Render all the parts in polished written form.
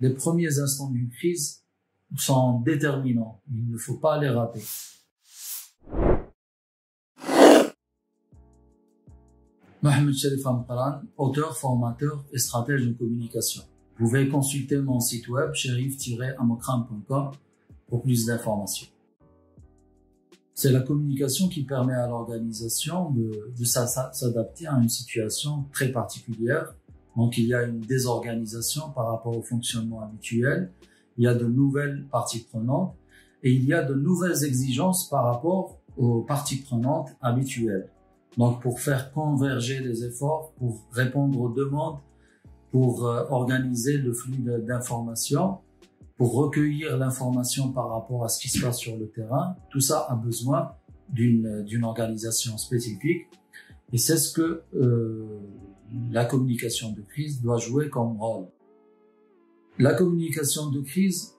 Les premiers instants d'une crise sont déterminants. Il ne faut pas les rater. Mohamed Sherif Amqaran, auteur, formateur et stratège de communication. Vous pouvez consulter mon site web sherif-amqaran.com pour plus d'informations. C'est la communication qui permet à l'organisation de s'adapter à une situation très particulière. Donc, il y a une désorganisation par rapport au fonctionnement habituel. Il y a de nouvelles parties prenantes et il y a de nouvelles exigences par rapport aux parties prenantes habituelles. Donc, pour faire converger les efforts, pour répondre aux demandes, pour organiser le flux d'informations, pour recueillir l'information par rapport à ce qui se passe sur le terrain, tout ça a besoin d'une organisation spécifique. Et c'est ce que la communication de crise doit jouer comme rôle. La communication de crise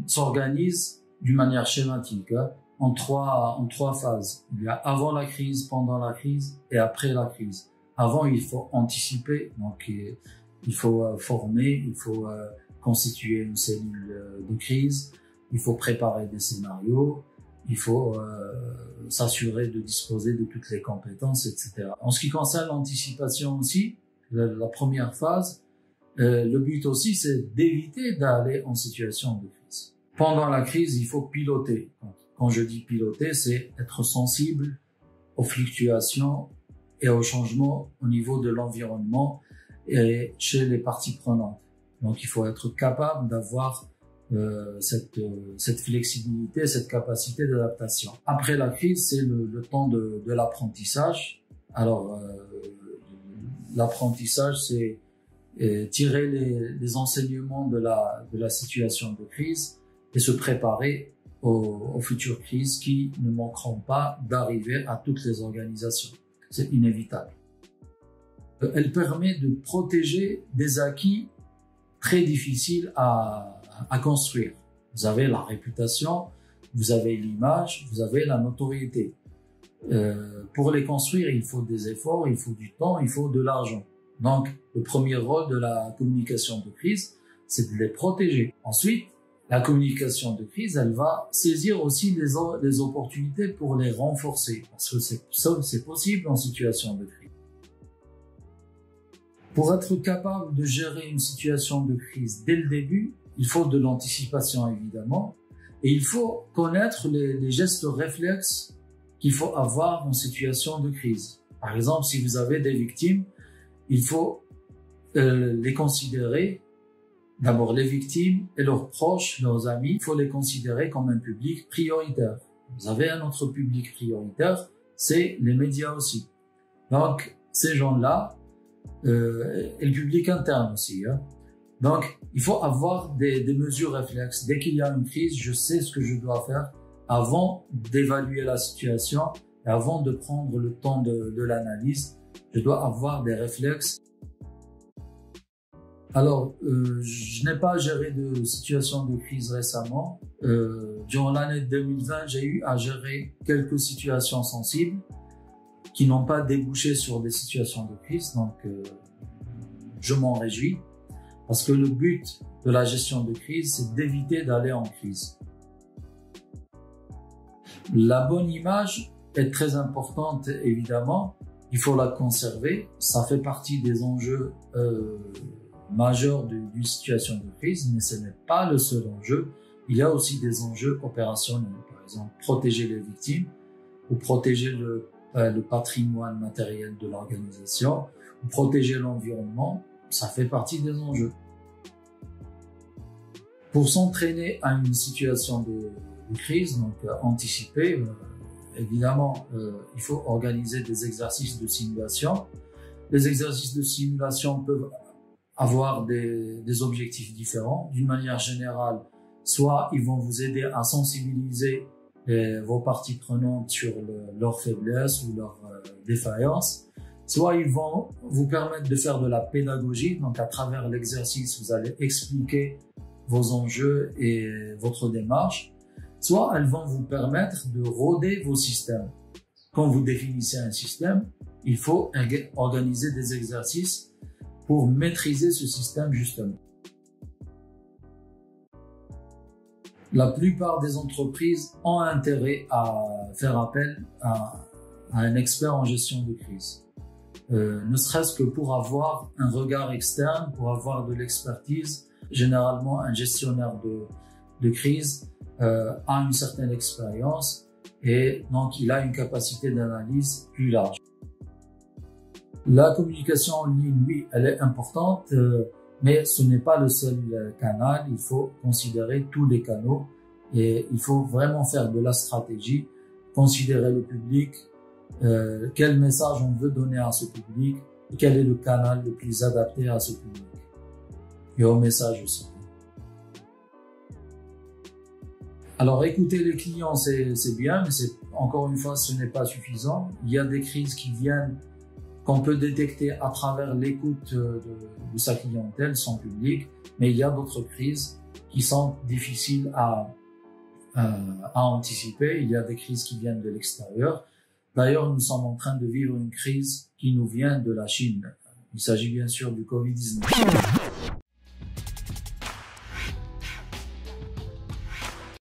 s'organise d'une manière schématique, en trois phases. Il y a avant la crise, pendant la crise et après la crise. Avant, il faut anticiper, donc il faut former, il faut constituer une cellule de crise, il faut préparer des scénarios, il faut s'assurer de disposer de toutes les compétences, etc. En ce qui concerne l'anticipation aussi, la première phase, le but aussi, c'est d'éviter d'aller en situation de crise. Pendant la crise, il faut piloter. Quand je dis piloter, c'est être sensible aux fluctuations et aux changements au niveau de l'environnement et chez les parties prenantes. Donc, il faut être capable d'avoir cette flexibilité, cette capacité d'adaptation. Après la crise, c'est le temps de l'apprentissage. Alors, l'apprentissage, c'est tirer les enseignements de la situation de crise et se préparer aux futures crises qui ne manqueront pas d'arriver à toutes les organisations. C'est inévitable. Elle permet de protéger des acquis très difficiles à construire. Vous avez la réputation, vous avez l'image, vous avez la notoriété. Pour les construire, il faut des efforts, il faut du temps, il faut de l'argent. Donc, le premier rôle de la communication de crise, c'est de les protéger. Ensuite, la communication de crise, elle va saisir aussi les opportunités pour les renforcer, parce que c'est possible en situation de crise. Pour être capable de gérer une situation de crise dès le début, il faut de l'anticipation évidemment, et il faut connaître les gestes réflexes qu'il faut avoir en situation de crise. Par exemple, si vous avez des victimes, il faut les considérer. D'abord, les victimes et leurs proches, leurs amis, il faut les considérer comme un public prioritaire. Vous avez un autre public prioritaire, c'est les médias aussi. Donc, ces gens-là, et le public interne aussi. Donc, il faut avoir des mesures réflexes. Dès qu'il y a une crise, je sais ce que je dois faire avant d'évaluer la situation et avant de prendre le temps de l'analyse. Je dois avoir des réflexes. Alors, je n'ai pas géré de situation de crise récemment. Durant l'année 2020, j'ai eu à gérer quelques situations sensibles qui n'ont pas débouché sur des situations de crise. Donc, je m'en réjouis parce que le but de la gestion de crise, c'est d'éviter d'aller en crise. La bonne image est très importante, évidemment. Il faut la conserver. Ça fait partie des enjeux majeur d'une situation de crise, mais ce n'est pas le seul enjeu. Il y a aussi des enjeux opérationnels, par exemple protéger les victimes ou protéger le patrimoine matériel de l'organisation ou protéger l'environnement. Ça fait partie des enjeux. Pour s'entraîner à une situation de crise, donc anticiper, évidemment, il faut organiser des exercices de simulation. Les exercices de simulation peuvent avoir des objectifs différents. D'une manière générale, soit ils vont vous aider à sensibiliser vos parties prenantes sur leurs faiblesses ou leurs défaillances, soit ils vont vous permettre de faire de la pédagogie. Donc, à travers l'exercice, vous allez expliquer vos enjeux et votre démarche. Soit elles vont vous permettre de roder vos systèmes. Quand vous définissez un système, il faut organiser des exercices pour maîtriser ce système justement. La plupart des entreprises ont intérêt à faire appel à un expert en gestion de crise. Ne serait-ce que pour avoir un regard externe, pour avoir de l'expertise. Généralement, un gestionnaire de crise a une certaine expérience et donc il a une capacité d'analyse plus large. La communication en ligne, oui, elle est importante, mais ce n'est pas le seul canal. Il faut considérer tous les canaux et il faut vraiment faire de la stratégie, considérer le public, quel message on veut donner à ce public, et quel est le canal le plus adapté à ce public et au message aussi. Alors écouter les clients, c'est bien, mais encore une fois, ce n'est pas suffisant. Il y a des crises qui viennent qu'on peut détecter à travers l'écoute de sa clientèle, son public, mais il y a d'autres crises qui sont difficiles à anticiper. Il y a des crises qui viennent de l'extérieur. D'ailleurs, nous sommes en train de vivre une crise qui nous vient de la Chine. Il s'agit bien sûr du Covid-19.